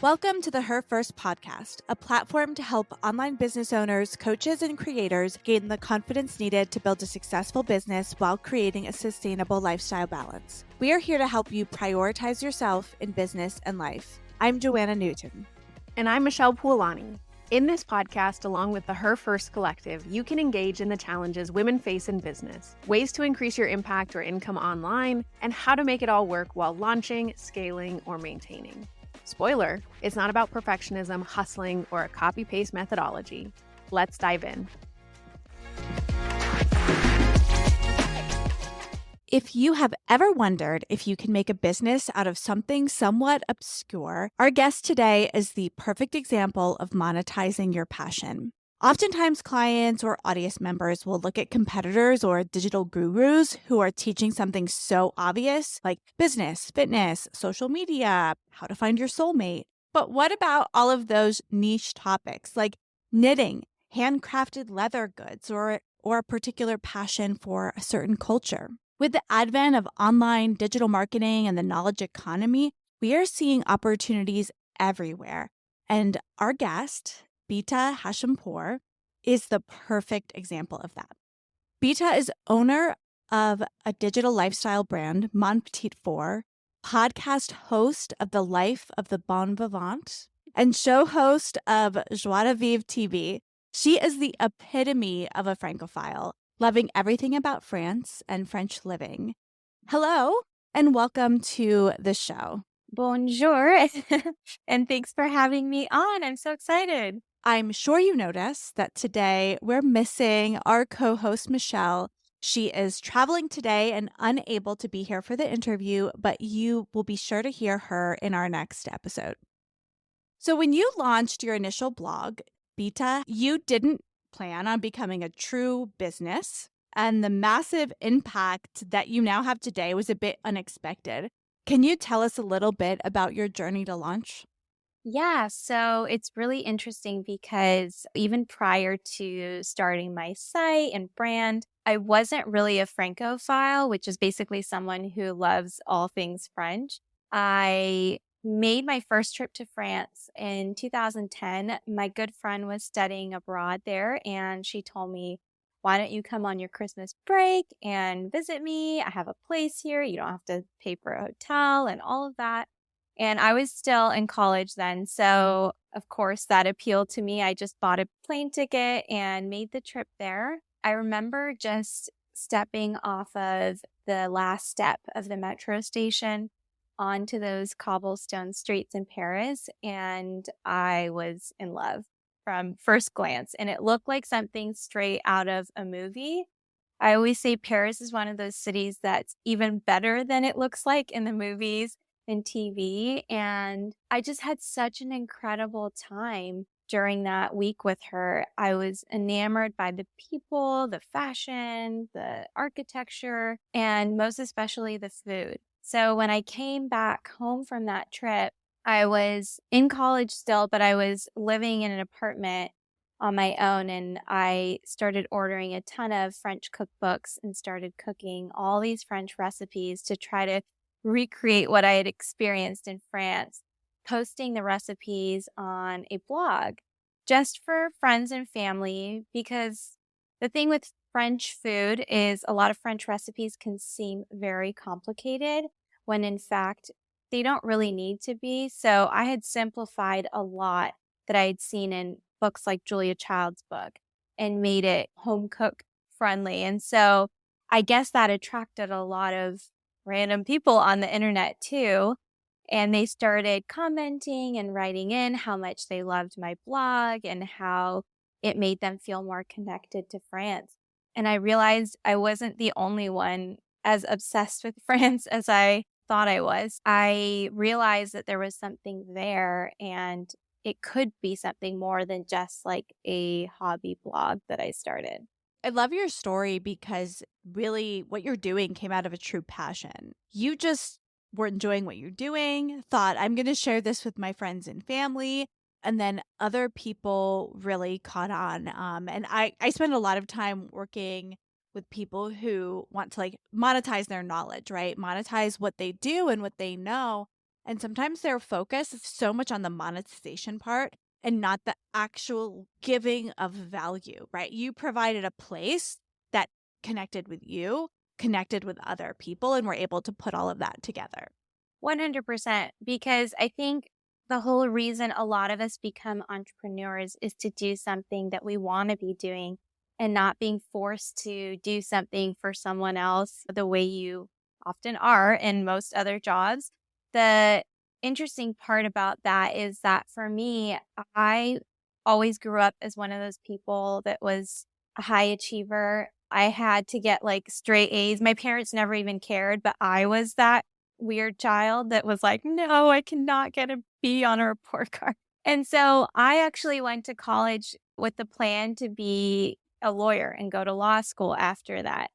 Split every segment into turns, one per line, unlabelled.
Welcome to the Her First podcast, a platform to help online business owners, coaches, and creators gain the confidence needed to build a successful business while creating a sustainable lifestyle balance. We are here to help you prioritize yourself in business and life. I'm Joanna Newton.
And I'm Michelle Poolani. In this podcast, along with the Her First Collective, you can engage in the challenges women face in business, ways to increase your impact or income online, and how to make it all work while launching, scaling, or maintaining. Spoiler, it's not about perfectionism, hustling, or a copy-paste methodology. Let's dive in.
If you have ever wondered if you can make a business out of something somewhat obscure, our guest today is the perfect example of monetizing your passion. Oftentimes, clients or audience members will look at competitors or digital gurus who are teaching something so obvious, like business, fitness, social media, how to find your soulmate. But what about all of those niche topics like knitting, handcrafted leather goods, or a particular passion for a certain culture? With the advent of online digital marketing and the knowledge economy, we are seeing opportunities everywhere. And our guest, Beeta Hashempour, is the perfect example of that. Beeta is owner of a digital lifestyle brand, Monetize, podcast host of The Life of the Bon Vivant, and show host of Joie de Vivre TV. She is the epitome of a Francophile, loving everything about France and French living. Hello, and welcome to the show.
Bonjour, and thanks for having me on. I'm so excited.
I'm sure you noticed that today we're missing our co-host, Michelle. She is traveling today and unable to be here for the interview, but you will be sure to hear her in our next episode. So when you launched your initial blog, Beeta, you didn't plan on becoming a true business, and the massive impact that you now have today was a bit unexpected. Can you tell us a little bit about your journey to launch?
Yeah, so it's really interesting because even prior to starting my site and brand, I wasn't really a Francophile, which is basically someone who loves all things French. I made my first trip to France in 2010. My good friend was studying abroad there, and she told me, why don't you come on your Christmas break and visit me? I have a place here. You don't have to pay for a hotel and all of that. And I was still in college then. So, of course, that appealed to me. I just bought a plane ticket and made the trip there. I remember just stepping off of the last step of the metro station onto those cobblestone streets in Paris, and I was in love from first glance. And it looked like something straight out of a movie. I always say Paris is one of those cities that's even better than it looks like in the movies and TV. And I just had such an incredible time during that week with her. I was enamored by the people, the fashion, the architecture, and most especially the food. So when I came back home from that trip, I was in college still, but I was living in an apartment on my own, and I started ordering a ton of French cookbooks and started cooking all these French recipes to try to recreate what I had experienced in France, posting the recipes on a blog just for friends and family. Because the thing with French food is a lot of French recipes can seem very complicated when in fact they don't really need to be. So I had simplified a lot that I had seen in books like Julia Child's book and made it home cook friendly. And so I guess that attracted a lot of random people on the internet too. And they started commenting and writing in how much they loved my blog and how it made them feel more connected to France. And I realized I wasn't the only one as obsessed with France as I thought I was. I realized that there was something there, and it could be something more than just like a hobby blog that I started.
I love your story because really what you're doing came out of a true passion. You just were enjoying what you're doing, thought, I'm going to share this with my friends and family. And then other people really caught on. And I spend a lot of time working with people who want to like monetize their knowledge, right? Monetize what they do and what they know. And sometimes their focus is so much on the monetization part and not the actual giving of value, right? You provided a place that connected with you, connected with other people, and were able to put all of that together.
100%. Because I think the whole reason a lot of us become entrepreneurs is to do something that we want to be doing and not being forced to do something for someone else the way you often are in most other jobs. The interesting part about that is that for me, I always grew up as one of those people that was a high achiever. I had to get like straight A's. My parents never even cared, but I was that weird child that was like, "No, I cannot get a B on a report card." And so I actually went to college with the plan to be a lawyer and go to law school after that.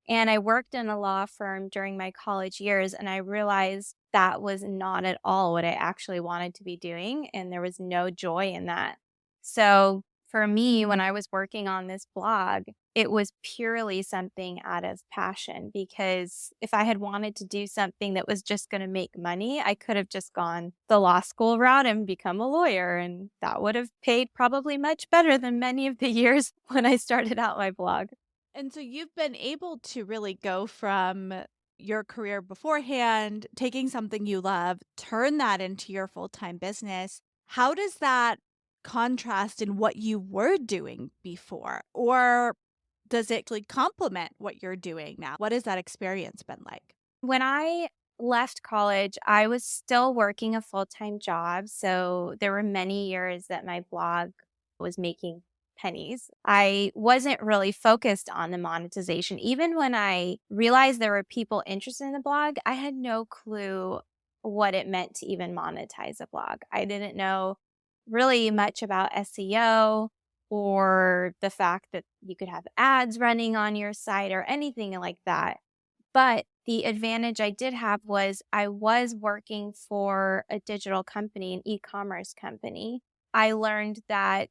And I worked in a law firm during my college years, and I realized that was not at all what I actually wanted to be doing, and there was no joy in that. So for me, when I was working on this blog, it was purely something out of passion because if I had wanted to do something that was just going to make money, I could have just gone the law school route and become a lawyer. And that would have paid probably much better than many of the years when I started out my blog.
And so you've been able to really go from your career beforehand, taking something you love, turn that into your full time business. How does that contrast in what you were doing before? Or does it like complement what you're doing now? What has that experience been like?
When I left college, I was still working a full time job. So there were many years that my blog was making pennies. I wasn't really focused on the monetization. Even when I realized there were people interested in the blog, I had no clue what it meant to even monetize a blog. I didn't know really much about SEO or the fact that you could have ads running on your site or anything like that. But the advantage I did have was I was working for a digital company, an e-commerce company. I learned that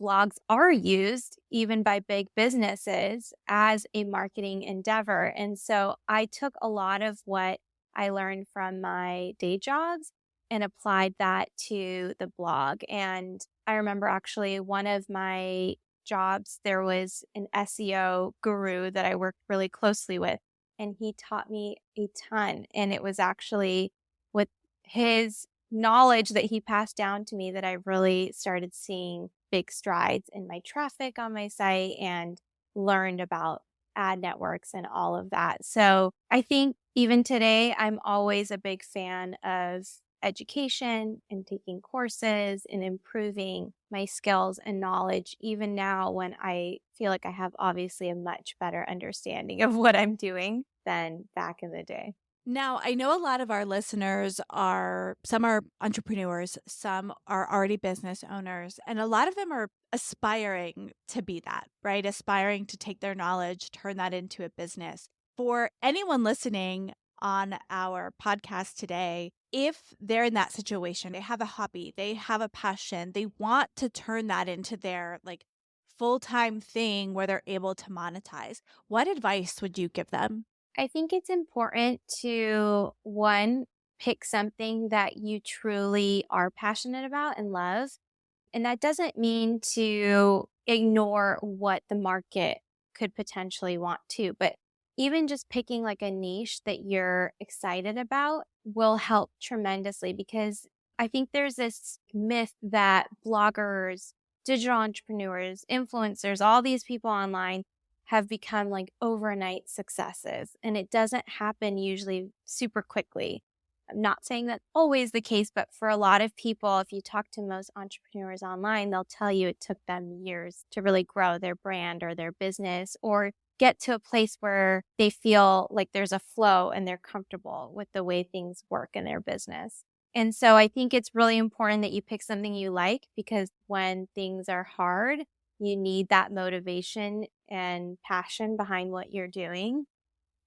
blogs are used even by big businesses as a marketing endeavor. And so I took a lot of what I learned from my day jobs and applied that to the blog. And I remember actually one of my jobs, there was an SEO guru that I worked really closely with, and he taught me a ton. And it was actually with his knowledge that he passed down to me that I really started seeing big strides in my traffic on my site and learned about ad networks and all of that. So I think even today, I'm always a big fan of education and taking courses and improving my skills and knowledge, even now when I feel like I have obviously a much better understanding of what I'm doing than back in the day.
Now, I know a lot of our listeners are, some are entrepreneurs, some are already business owners, and a lot of them are aspiring to be that, right? Aspiring to take their knowledge, turn that into a business. For anyone listening on our podcast today, if they're in that situation, they have a hobby, they have a passion, they want to turn that into their like full-time thing where they're able to monetize, what advice would you give them?
I think it's important to, one, pick something that you truly are passionate about and love. And that doesn't mean to ignore what the market could potentially want to, but even just picking like a niche that you're excited about will help tremendously because I think there's this myth that bloggers, digital entrepreneurs, influencers, all these people online have become like overnight successes. And it doesn't happen usually super quickly. I'm not saying that's always the case, but for a lot of people, if you talk to most entrepreneurs online, they'll tell you it took them years to really grow their brand or their business or get to a place where they feel like there's a flow and they're comfortable with the way things work in their business. And so I think it's really important that you pick something you like because when things are hard, you need that motivation and passion behind what you're doing.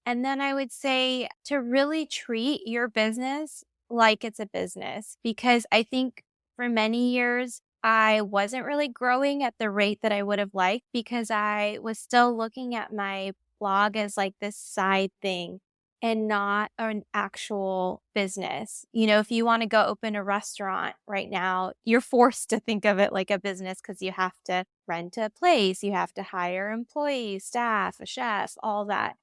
And then I would say to really treat your business like it's a business because I think for many years, I wasn't really growing at the rate that I would have liked because I was still looking at my blog as like this side thing. and not an actual business. You know, if you want to go open a restaurant right now, you're forced to think of it like a business because you have to rent a place, you have to hire employees, staff, a chef, all that.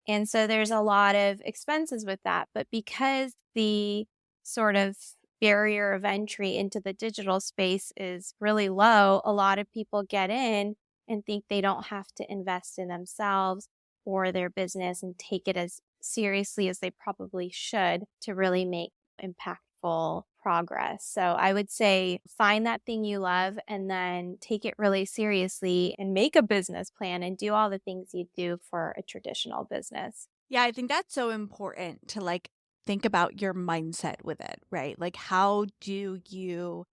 And so there's a lot of expenses with that. But because the sort of barrier of entry into the digital space is really low, a lot of people get in and think they don't have to invest in themselves or their business and take it as seriously as they probably should to really make impactful progress. So I would say find that thing you love and then take it really seriously and make a business plan and do all the things you do for a traditional business.
Yeah, I think that's so important to like think about your mindset with it, right? Like, how do you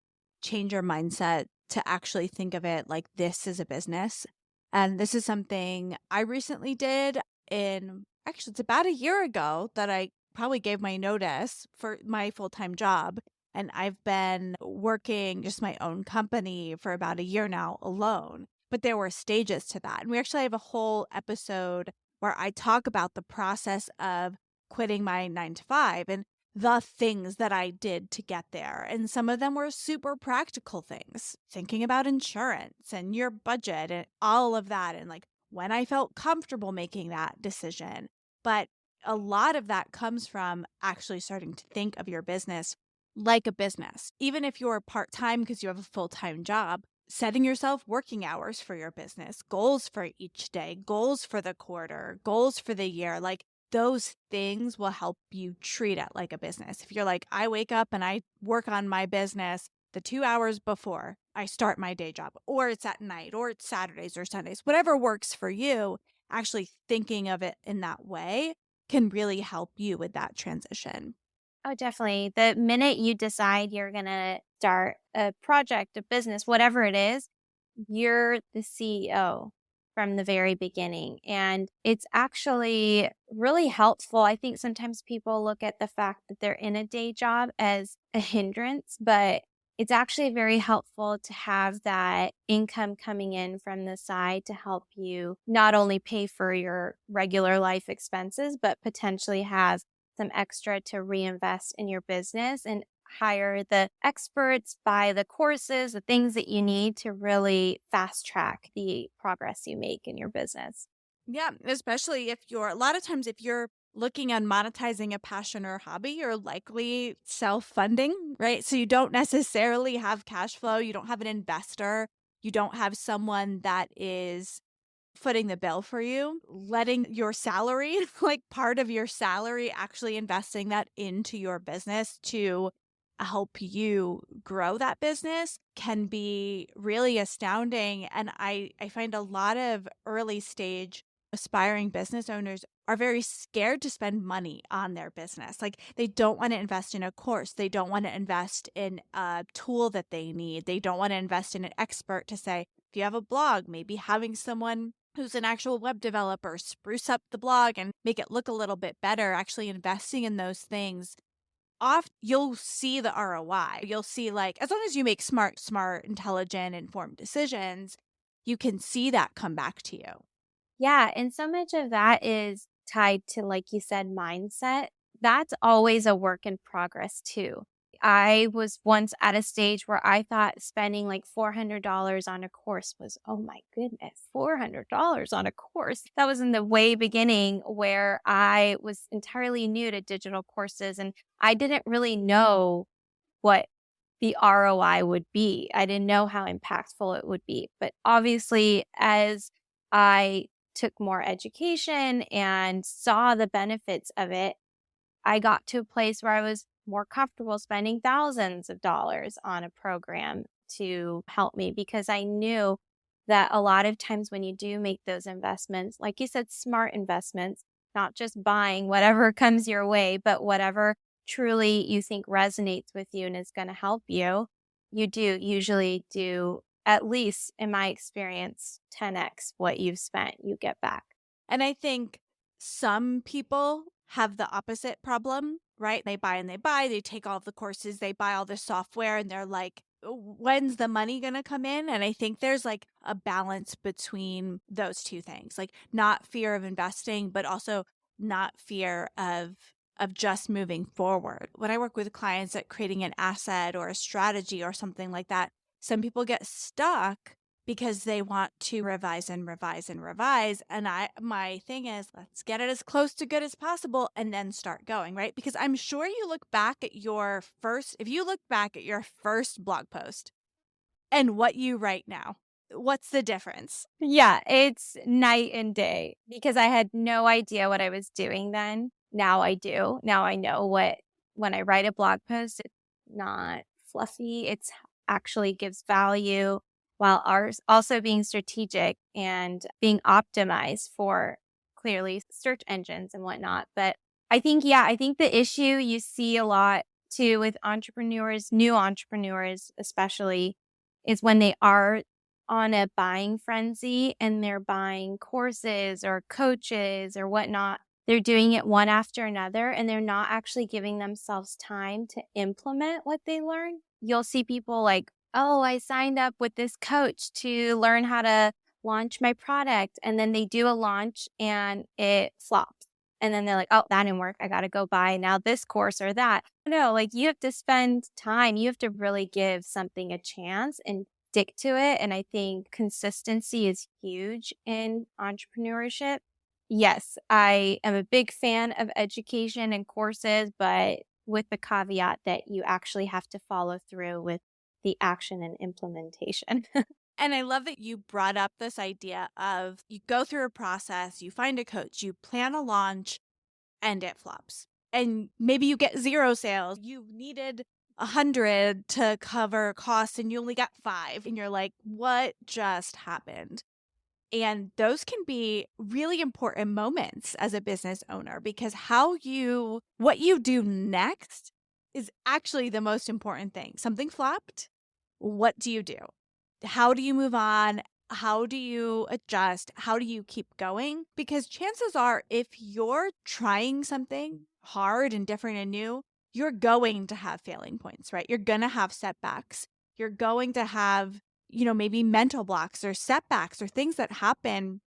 change your mindset to actually think of it like this is a business? And this is something I recently did in actually, it's about a year ago that I probably gave my notice for my full time job. And I've been working just my own company for about a year now alone. But there were stages to that. And we actually have a whole episode where I talk about the process of quitting my 9 to 5 and the things that I did to get there. And some of them were super practical things, thinking about insurance and your budget and all of that. And like when I felt comfortable making that decision. But a lot of that comes from actually starting to think of your business like a business. Even if you're part time because you have a full time job, setting yourself working hours for your business, goals for each day, goals for the quarter, goals for the year, like those things will help you treat it like a business. If you're like, I wake up and I work on my business the 2 hours before I start my day job, or it's at night, or it's Saturdays or Sundays, whatever works for you, actually thinking of it in that way can really help you with that transition.
Oh, definitely. The minute you decide you're going to start a project, a business, whatever it is, you're the CEO from the very beginning. And it's actually really helpful. I think sometimes people look at the fact that they're in a day job as a hindrance, but it's actually very helpful to have that income coming in from the side to help you not only pay for your regular life expenses, but potentially have some extra to reinvest in your business and hire the experts, buy the courses, the things that you need to really fast track the progress you make in your business.
Yeah, especially if you're a lot of times if you're looking at monetizing a passion or hobby, you're likely self-funding, right? So you don't necessarily have cash flow, you don't have an investor, you don't have someone that is footing the bill for you, letting your salary, like part of your salary, actually investing that into your business to help you grow that business can be really astounding. And I find a lot of early stage aspiring business owners are very scared to spend money on their business. Like they don't want to invest in a course. They don't want to invest in a tool that they need. They don't want to invest in an expert to say, if you have a blog, maybe having someone who's an actual web developer spruce up the blog and make it look a little bit better, actually investing in those things. Oft you'll see the ROI. You'll see like as long as you make smart, intelligent, informed decisions, you can see that come back to you.
Yeah. And so much of that is tied to, like you said, mindset. That's always a work in progress, too. I was once at a stage where I thought spending like $400 on a course was, oh my goodness, $400 on a course. That was in the way beginning where I was entirely new to digital courses and I didn't really know what the ROI would be. I didn't know how impactful it would be. But obviously, as I took more education and saw the benefits of it, I got to a place where I was more comfortable spending thousands of dollars on a program to help me because I knew that a lot of times when you do make those investments, like you said, smart investments, not just buying whatever comes your way, but whatever truly you think resonates with you and is going to help you, you do usually do at least in my experience 10x what you've spent, you get back.
And I think some people have the opposite problem, right? They buy and they buy, they take all of the courses, they buy all the software, and they're like, when's the money going to come in? And I think there's like a balance between those two things, like not fear of investing, but also not fear of just moving forward. When I work with clients at creating an asset or a strategy or something like that, some people get stuck because they want to revise and revise and revise. And my thing is, let's get it as close to good as possible and then start going, right? Because I'm sure you look back at if you look back at your first blog post and what you write now, what's the difference?
Yeah, it's night and day because I had no idea what I was doing then. Now I do. Now I know when I write a blog post, it's not fluffy. It's actually gives value while ours also being strategic and being optimized for clearly search engines and whatnot. But I think the issue you see a lot too with entrepreneurs, new entrepreneurs especially, is when they are on a buying frenzy and they're buying courses or coaches or whatnot. They're doing it one after another and they're not actually giving themselves time to implement what they learn. You'll see people like, oh, I signed up with this coach to learn how to launch my product. And then they do a launch and it flops. And then they're like, oh, that didn't work. I got to go buy now this course or that. No, like you have to spend time. You have to really give something a chance and stick to it. And I think consistency is huge in entrepreneurship. Yes, I am a big fan of education and courses, but with the caveat that you actually have to follow through with the action and implementation.
And I love that you brought up this idea of you go through a process, you find a coach, you plan a launch, and it flops. And maybe you get 0 sales. You needed 100 to cover costs and you only got 5. And you're like, what just happened? And those can be really important moments as a business owner because what you do next is actually the most important thing. Something flopped. What do you do? How do you move on? How do you adjust? How do you keep going? Because chances are, if you're trying something hard and different and new, you're going to have failing points, right? You're going to have setbacks. You're going to have, maybe mental blocks or setbacks or things that happen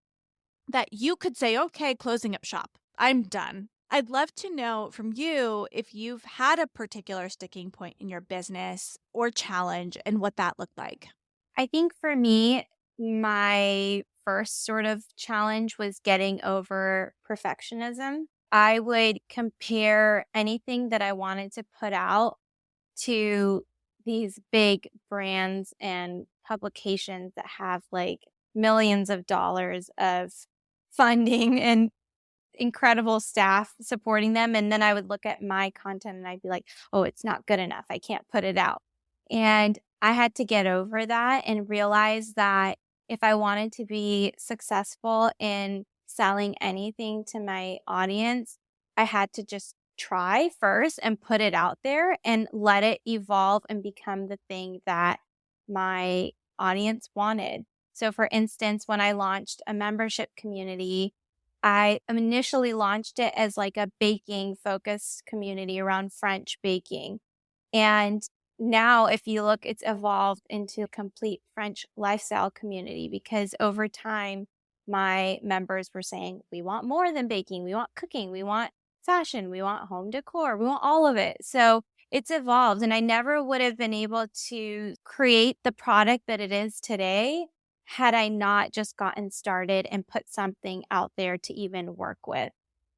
that you could say, okay, closing up shop. I'm done. I'd love to know from you if you've had a particular sticking point in your business or challenge and what that looked like.
I think for me, my first sort of challenge was getting over perfectionism. I would compare anything that I wanted to put out to these big brands and publications that have like millions of dollars of funding and incredible staff supporting them. And then I would look at my content and I'd be like, oh, it's not good enough. I can't put it out. And I had to get over that and realize that if I wanted to be successful in selling anything to my audience, I had to just try first and put it out there and let it evolve and become the thing that my audience wanted. So, for instance, when I launched a membership community, I initially launched it as like a baking focused community around French baking. And now, if you look, it's evolved into a complete French lifestyle community because over time, my members were saying, we want more than baking. We want cooking. We want fashion. We want home decor. We want all of it. So it's evolved. And I never would have been able to create the product that it is today had I not just gotten started and put something out there to even work with.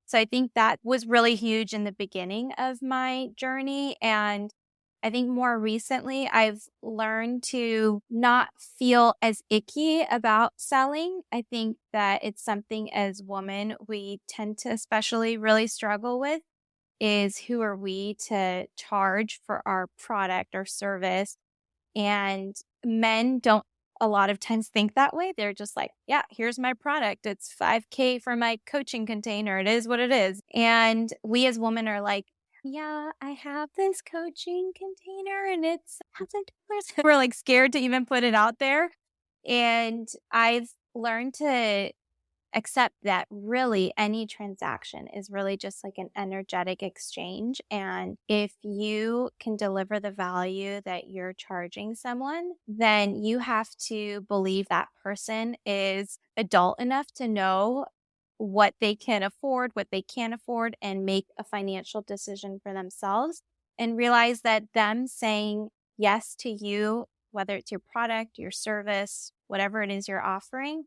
So I think that was really huge in the beginning of my journey. And I think more recently, I've learned to not feel as icky about selling. I think that it's something as women we tend to especially really struggle with is who are we to charge for our product or service? And men don't a lot of times think that way. They're just like, yeah, here's my product. It's 5K for my coaching container. It is what it is. And we as women are like, yeah, I have this coaching container and it's $1,000. We're like scared to even put it out there. And I've learned to accept that really any transaction is really just like an energetic exchange. And if you can deliver the value that you're charging someone, then you have to believe that person is adult enough to know what they can afford, what they can't afford, and make a financial decision for themselves and realize that them saying yes to you, whether it's your product, your service, whatever it is you're offering,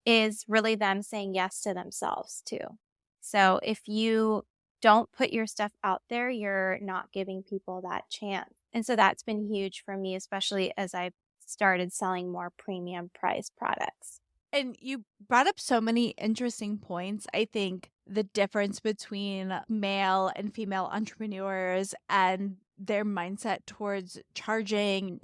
is really them saying yes to themselves too. So if you don't put your stuff out there, you're not giving people that chance. And so that's been huge for me, especially as I've started selling more premium price products.
And you brought up so many interesting points. I think the difference between male and female entrepreneurs and their mindset towards charging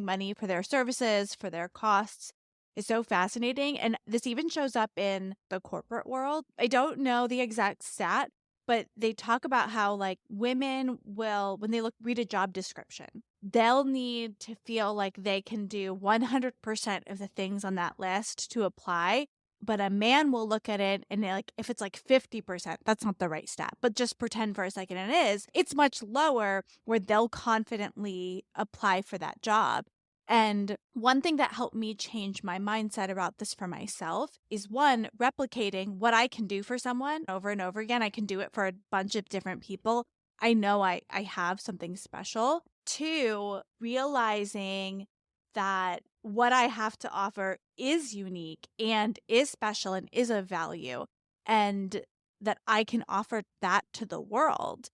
money for their services, for their costs is so fascinating. And this even shows up in the corporate world. I don't know the exact stat, but they talk about how like women will, when they read a job description, they'll need to feel like they can do 100% of the things on that list to apply. But a man will look at it and like if it's like 50%, that's not the right stat, but just pretend for a second it is, it's much lower where they'll confidently apply for that job. And one thing that helped me change my mindset about this for myself is one, replicating what I can do for someone over and over again. I can do it for a bunch of different people. I know I have something special. Two, realizing that what I have to offer is unique and is special and is of value, and that I can offer that to the world.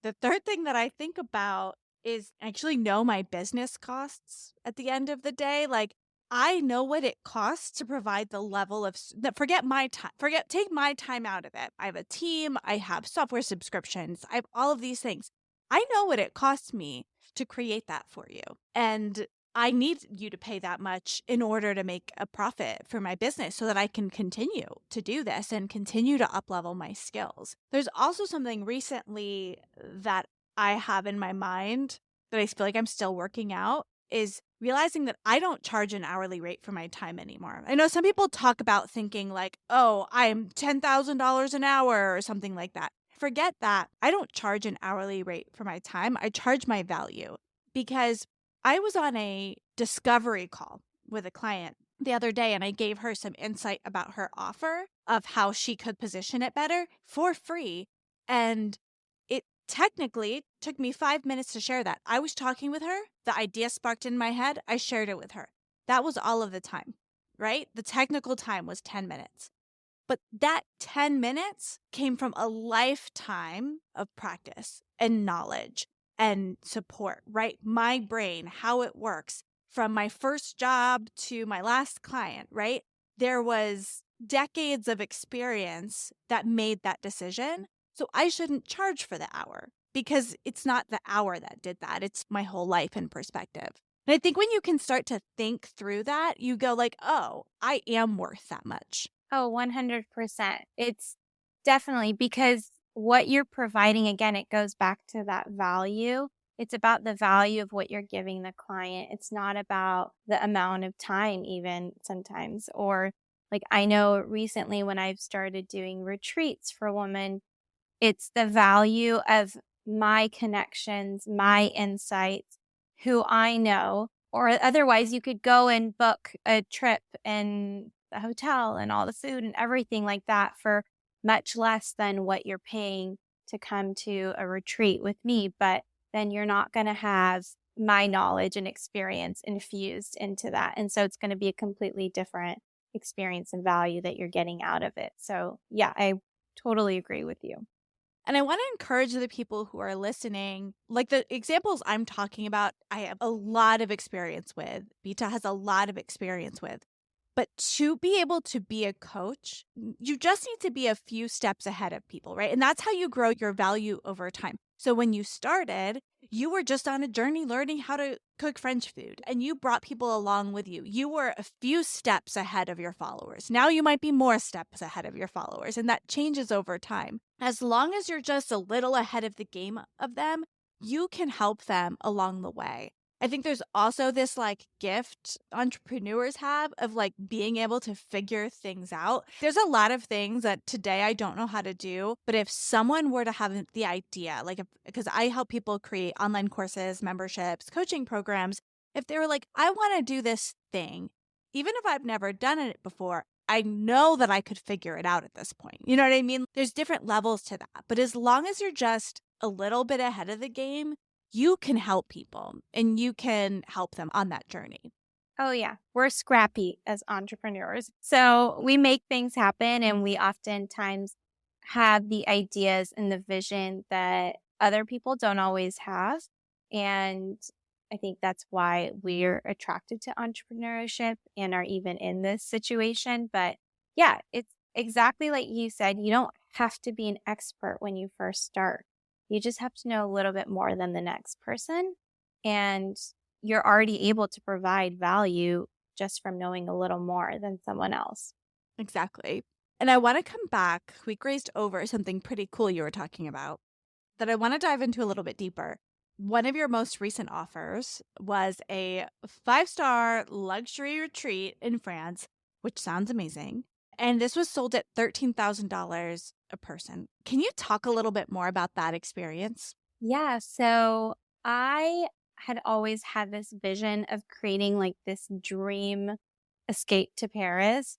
The third thing that I think about is actually know my business costs at the end of the day. Like, I know what it costs to provide the level of forget my time, take my time out of it. I have a team, I have software subscriptions, I have all of these things. I know what it costs me to create that for you. And I need you to pay that much in order to make a profit for my business so that I can continue to do this and continue to uplevel my skills. There's also something recently that I have in my mind that I feel like I'm still working out is realizing that I don't charge an hourly rate for my time anymore. I know some people talk about thinking like, oh, I'm $10,000 an hour or something like that. Forget that. I don't charge an hourly rate for my time. I charge my value because I was on a discovery call with a client the other day and I gave her some insight about her offer of how she could position it better for free. And it technically took me 5 minutes to share that. I was talking with her, the idea sparked in my head, I shared it with her. That was all of the time, right? The technical time was 10 minutes. But that 10 minutes came from a lifetime of practice and knowledge and support, right? My brain, how it works from my first job to my last client, right? There was decades of experience that made that decision. So I shouldn't charge for the hour because it's not the hour that did that. It's my whole life in perspective. And I think when you can start to think through that, you go like, oh, I am worth that much.
Oh, 100%. It's definitely because what you're providing, again, it goes back to that value. It's about the value of what you're giving the client. It's not about the amount of time, even sometimes. Or, like, I know recently when I've started doing retreats for women, it's the value of my connections, my insights, who I know, or otherwise you could go and book a trip and the hotel and all the food and everything like that for much less than what you're paying to come to a retreat with me. But then you're not going to have my knowledge and experience infused into that. And so it's going to be a completely different experience and value that you're getting out of it. So, yeah, I totally agree with you.
And I want to encourage the people who are listening, like the examples I'm talking about, I have a lot of experience with. Beeta has a lot of experience with. But to be able to be a coach, you just need to be a few steps ahead of people, right? And that's how you grow your value over time. So when you started, you were just on a journey learning how to cook French food and you brought people along with you. You were a few steps ahead of your followers. Now you might be more steps ahead of your followers, and that changes over time. As long as you're just a little ahead of the game of them, you can help them along the way. I think there's also this like gift entrepreneurs have of like being able to figure things out. There's a lot of things that today I don't know how to do, but if someone were to have the idea, like because I help people create online courses, memberships, coaching programs, if they were like, I want to do this thing, even if I've never done it before, I know that I could figure it out at this point. You know what I mean? There's different levels to that. But as long as you're just a little bit ahead of the game, you can help people and you can help them on that journey.
Oh, yeah. We're scrappy as entrepreneurs. So we make things happen, and we oftentimes have the ideas and the vision that other people don't always have. And I think that's why we're attracted to entrepreneurship and are even in this situation. But yeah, it's exactly like you said. You don't have to be an expert when you first start. You just have to know a little bit more than the next person. And you're already able to provide value just from knowing a little more than someone else.
Exactly. And I want to come back. We grazed over something pretty cool you were talking about that I want to dive into a little bit deeper. One of your most recent offers was a 5-star luxury retreat in France, which sounds amazing. And this was sold at $13,000 a person. Can you talk a little bit more about that experience?
Yeah. So I had always had this vision of creating like this dream escape to Paris.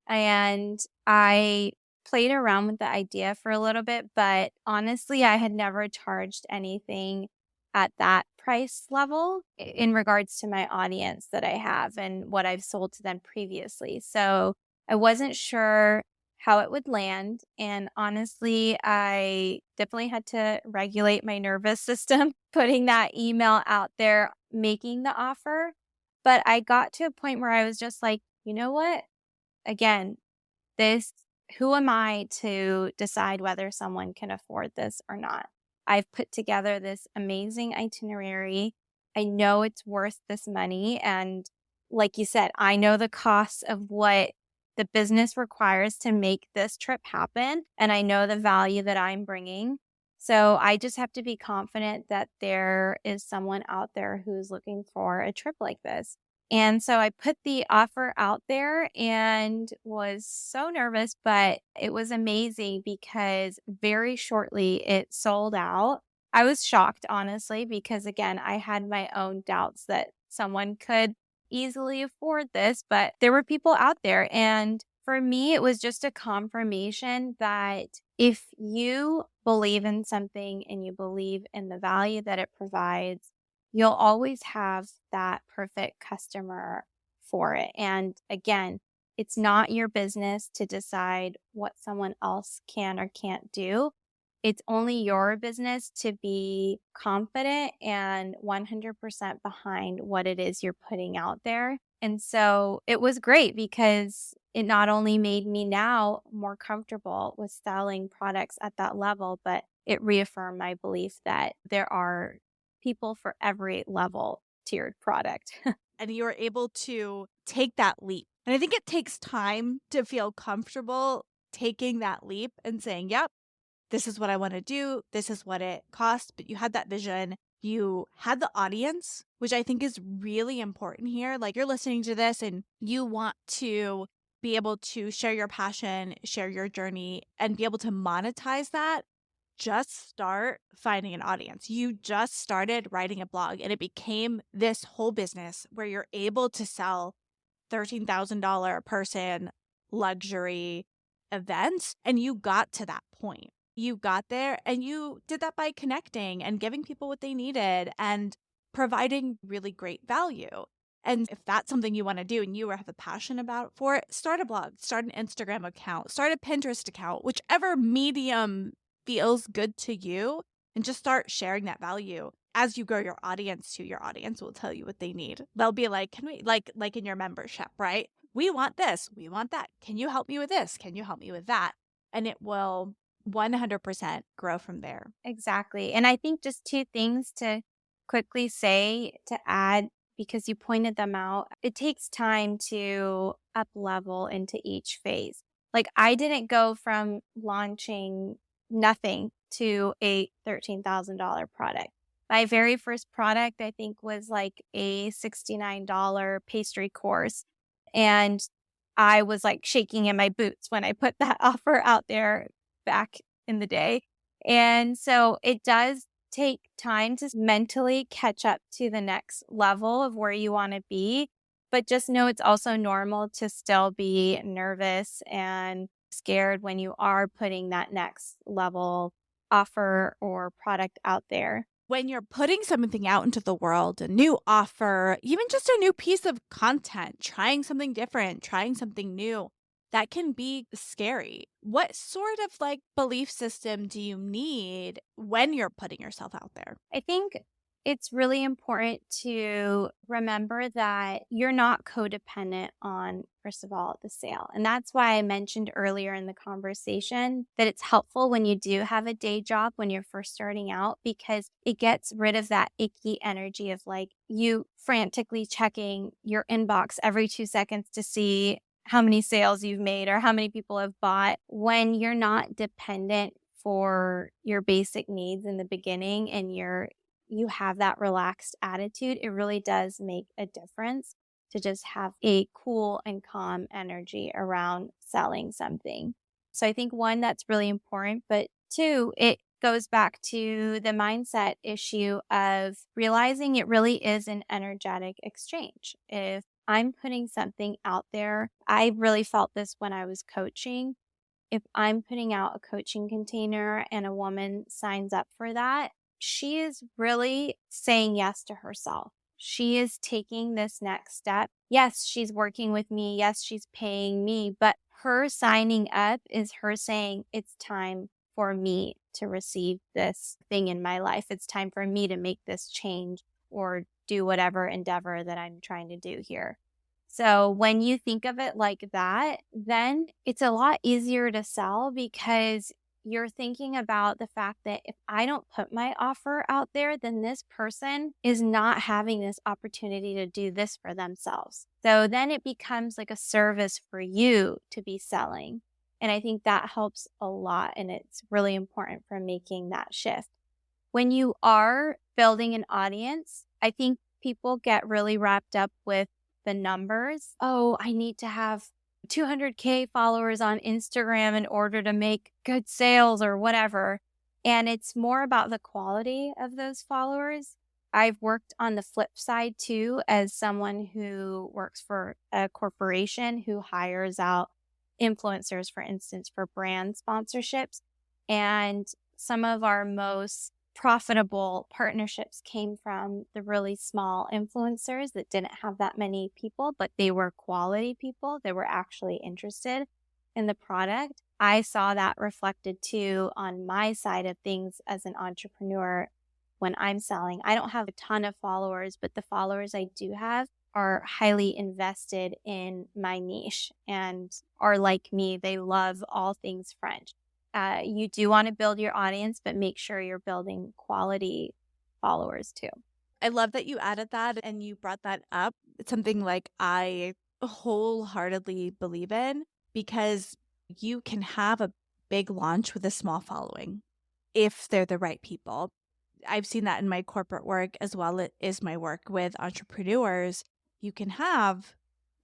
And I played around with the idea for a little bit, but honestly, I had never charged anything at that price level in regards to my audience that I have and what I've sold to them previously. So I wasn't sure how it would land. And honestly, I definitely had to regulate my nervous system, putting that email out there, making the offer. But I got to a point where I was just like, you know what? Again, this who am I to decide whether someone can afford this or not? I've put together this amazing itinerary. I know it's worth this money. And like you said, I know the costs of what the business requires to make this trip happen. And I know the value that I'm bringing. So I just have to be confident that there is someone out there who's looking for a trip like this. And so I put the offer out there and was so nervous, but it was amazing because very shortly it sold out. I was shocked, honestly, because again, I had my own doubts that someone could easily afford this, but there were people out there. And for me, it was just a confirmation that if you believe in something and you believe in the value that it provides, you'll always have that perfect customer for it. And again, it's not your business to decide what someone else can or can't do. It's only your business to be confident and 100% behind what it is you're putting out there. And so it was great because it not only made me now more comfortable with selling products at that level, but it reaffirmed my belief that there are people for every level tiered product.
And you were able to take that leap. And I think it takes time to feel comfortable taking that leap and saying, yep, this is what I want to do. This is what it costs. But you had that vision. You had the audience, which I think is really important here. Like you're listening to this and you want to be able to share your passion, share your journey, and be able to monetize that. Just start finding an audience. You just started writing a blog and it became this whole business where you're able to sell $13,000 a person luxury events. And you got to that point. You got there and you did that by connecting and giving people what they needed and providing really great value. And if that's something you want to do and you have a passion about for it, start a blog, start an Instagram account, start a Pinterest account, whichever medium feels good to you, and just start sharing that value. As you grow your audience too, your audience will tell you what they need. They'll be like, can we like in your membership, right? We want this, we want that. Can you help me with this? Can you help me with that? And it will 100% grow from there.
Exactly. And I think just two things to quickly say to add because you pointed them out. It takes time to up level into each phase. Like I didn't go from launching nothing to a $13,000 product. My very first product, I think, was like a $69 pastry course. And I was like shaking in my boots when I put that offer out there back in the day. And so it does take time to mentally catch up to the next level of where you want to be. But just know it's also normal to still be nervous and scared when you are putting that next level offer or product out there.
When you're putting something out into the world, a new offer, even just a new piece of content, trying something different, trying something new, that can be scary. What sort of like belief system do you need when you're putting yourself out there?
I think it's really important to remember that you're not codependent on, first of all, the sale. And that's why I mentioned earlier in the conversation that it's helpful when you do have a day job when you're first starting out, because it gets rid of that icky energy of like you frantically checking your inbox every 2 seconds to see how many sales you've made or how many people have bought when you're not dependent for your basic needs in the beginning and you have that relaxed attitude. It really does make a difference to just have a cool and calm energy around selling something. So I think one, that's really important, but two, it goes back to the mindset issue of realizing it really is an energetic exchange. If I'm putting something out there, I really felt this when I was coaching. If I'm putting out a coaching container and a woman signs up for that, she is really saying yes to herself. She is taking this next step. Yes, she's working with me. Yes, she's paying me, but her signing up is her saying, it's time for me to receive this thing in my life. It's time for me to make this change or do whatever endeavor that I'm trying to do here. So when you think of it like that, then it's a lot easier to sell because you're thinking about the fact that if I don't put my offer out there, then this person is not having this opportunity to do this for themselves. So then it becomes like a service for you to be selling. And I think that helps a lot. And it's really important for making that shift. When you are building an audience, I think people get really wrapped up with the numbers. Oh, I need to have 200K followers on Instagram in order to make good sales or whatever. And it's more about the quality of those followers. I've worked on the flip side too, as someone who works for a corporation who hires out influencers, for instance, for brand sponsorships. And some of our most profitable partnerships came from the really small influencers that didn't have that many people, but they were quality people. They were actually interested in the product. I saw that reflected too on my side of things as an entrepreneur when I'm selling. I don't have a ton of followers, but the followers I do have are highly invested in my niche and are like me. They love all things French. You do want to build your audience, but make sure you're building quality followers too.
I love that you added that and you brought that up. It's something like I wholeheartedly believe in because you can have a big launch with a small following if they're the right people. I've seen that in my corporate work as well as my work with entrepreneurs. You can have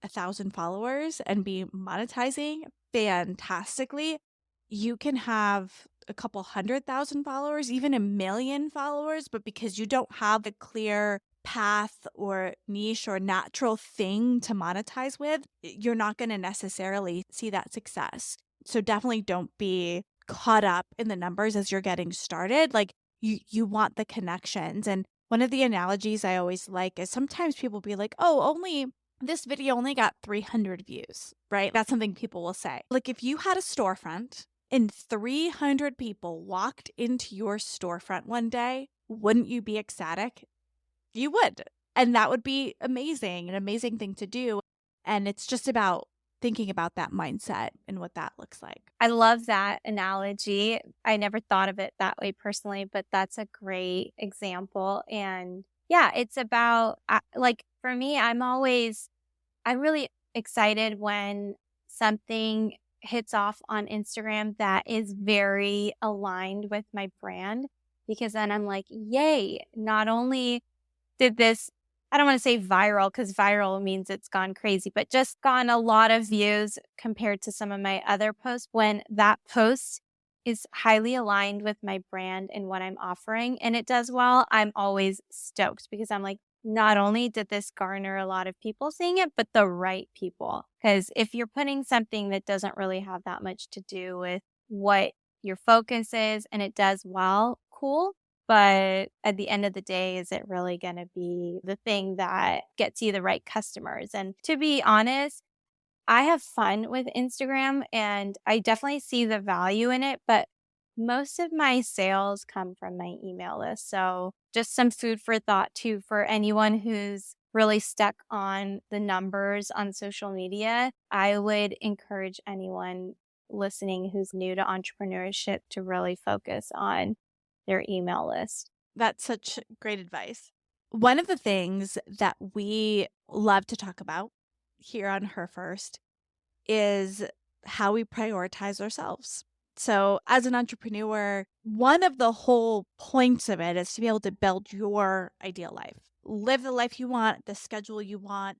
1,000 followers and be monetizing fantastically. You can have a couple 100,000 followers, even 1,000,000 followers, but because you don't have a clear path or niche or natural thing to monetize with, you're not going to necessarily see that success. So definitely don't be caught up in the numbers as you're getting started. Like you want the connections. And one of the analogies I always like is sometimes people be like, "Oh, only this video only got 300 views," right? That's something people will say. Like if you had a storefront and 300 people walked into your storefront one day, wouldn't you be ecstatic? You would. And that would be amazing, an amazing thing to do. And it's just about thinking about that mindset and what that looks like.
I love that analogy. I never thought of it that way personally, but that's a great example. And yeah, it's about like for me, I'm really excited when something hits off on Instagram that is very aligned with my brand, because then I'm like, yay, not only did this, I don't want to say viral because viral means it's gone crazy, but just gone a lot of views compared to some of my other posts. When that post is highly aligned with my brand and what I'm offering and it does well, I'm always stoked because I'm like, not only did this garner a lot of people seeing it, but the right people. Because if you're putting something that doesn't really have that much to do with what your focus is and it does well, cool. But at the end of the day, is it really going to be the thing that gets you the right customers? And to be honest, I have fun with Instagram and I definitely see the value in it, but most of my sales come from my email list. So just some food for thought too for anyone who's really stuck on the numbers on social media. I would encourage anyone listening who's new to entrepreneurship to really focus on their email list.
That's such great advice. One of the things that we love to talk about here on Her First is how we prioritize ourselves. So, as an entrepreneur, one of the whole points of it is to be able to build your ideal life, live the life you want, the schedule you want,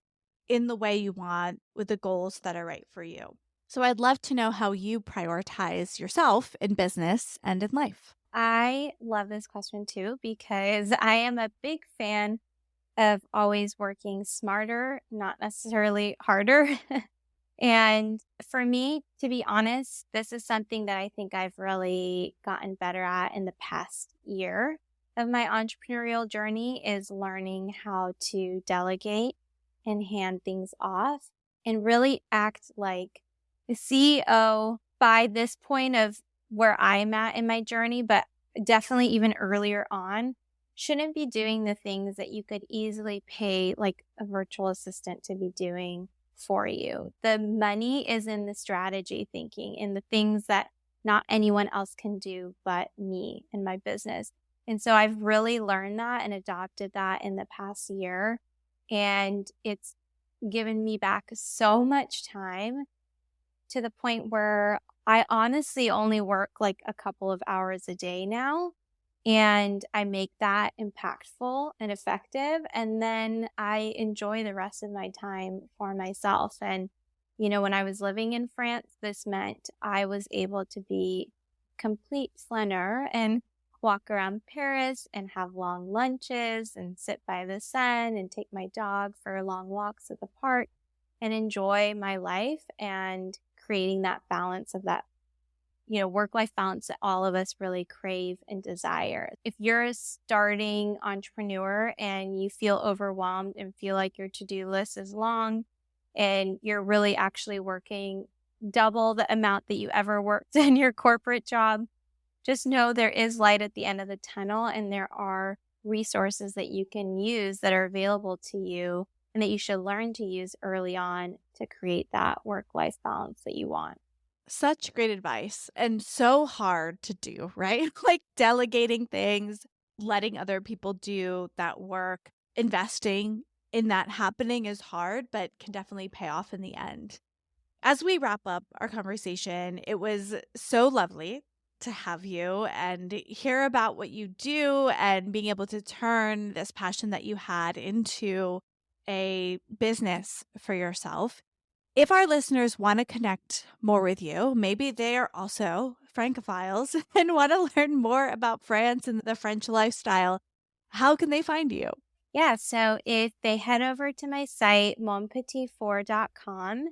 in the way you want, with the goals that are right for you. So, I'd love to know how you prioritize yourself in business and in life.
I love this question too because I am a big fan of always working smarter, not necessarily harder. And for me, to be honest, this is something that I think I've really gotten better at in the past year of my entrepreneurial journey is learning how to delegate and hand things off and really act like the CEO by this point of where I'm at in my journey, but definitely even earlier on, shouldn't be doing the things that you could easily pay like a virtual assistant to be doing for you. The money is in the strategy thinking, in the things that not anyone else can do but me and my business. And so I've really learned that and adopted that in the past year. And it's given me back so much time to the point where I honestly only work like a couple of hours a day now. And I make that impactful and effective. And then I enjoy the rest of my time for myself. And, when I was living in France, this meant I was able to be complete flaneur and walk around Paris and have long lunches and sit by the sun and take my dog for long walks at the park and enjoy my life and creating that balance of that work life balance that all of us really crave and desire. If you're a starting entrepreneur and you feel overwhelmed and feel like your to do list is long and you're really actually working double the amount that you ever worked in your corporate job, just know there is light at the end of the tunnel and there are resources that you can use that are available to you and that you should learn to use early on to create that work life balance that you want.
Such great advice and so hard to do, right? Like delegating things, letting other people do that work, investing in that happening is hard, but can definitely pay off in the end. As we wrap up our conversation, it was so lovely to have you and hear about what you do and being able to turn this passion that you had into a business for yourself. If our listeners want to connect more with you, maybe they are also Francophiles and want to learn more about France and the French lifestyle, how can they find you?
Yeah, so if they head over to my site, monpetitfour.com,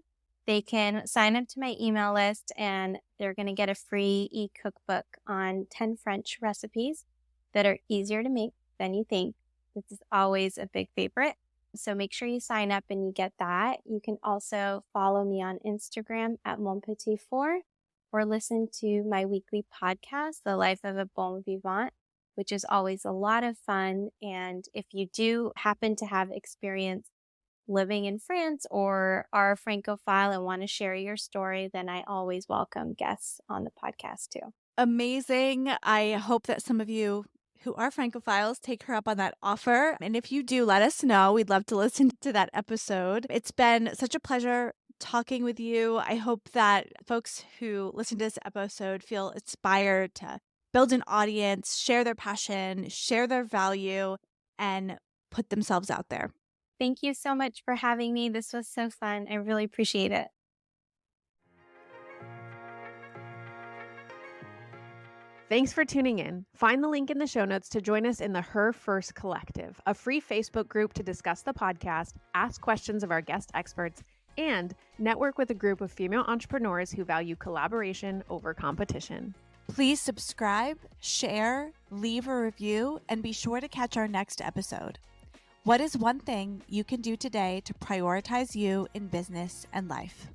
they can sign up to my email list and they're going to get a free e-cookbook on 10 French recipes that are easier to make than you think. This is always a big favorite. So make sure you sign up and you get that. You can also follow me on Instagram at monpetitfour or listen to my weekly podcast, The Life of a Bon Vivant, which is always a lot of fun. And if you do happen to have experience living in France or are a Francophile and want to share your story, then I always welcome guests on the podcast too.
Amazing. I hope that some of you who are Francophiles take her up on that offer. And if you do, let us know. We'd love to listen to that episode. It's been such a pleasure talking with you. I hope that folks who listen to this episode feel inspired to build an audience, share their passion, share their value, and put themselves out there.
Thank you so much for having me. This was so fun. I really appreciate it.
Thanks for tuning in. Find the link in the show notes to join us in the Her First Collective, a free Facebook group to discuss the podcast, ask questions of our guest experts, and network with a group of female entrepreneurs who value collaboration over competition.
Please subscribe, share, leave a review, and be sure to catch our next episode. What is one thing you can do today to prioritize you in business and life?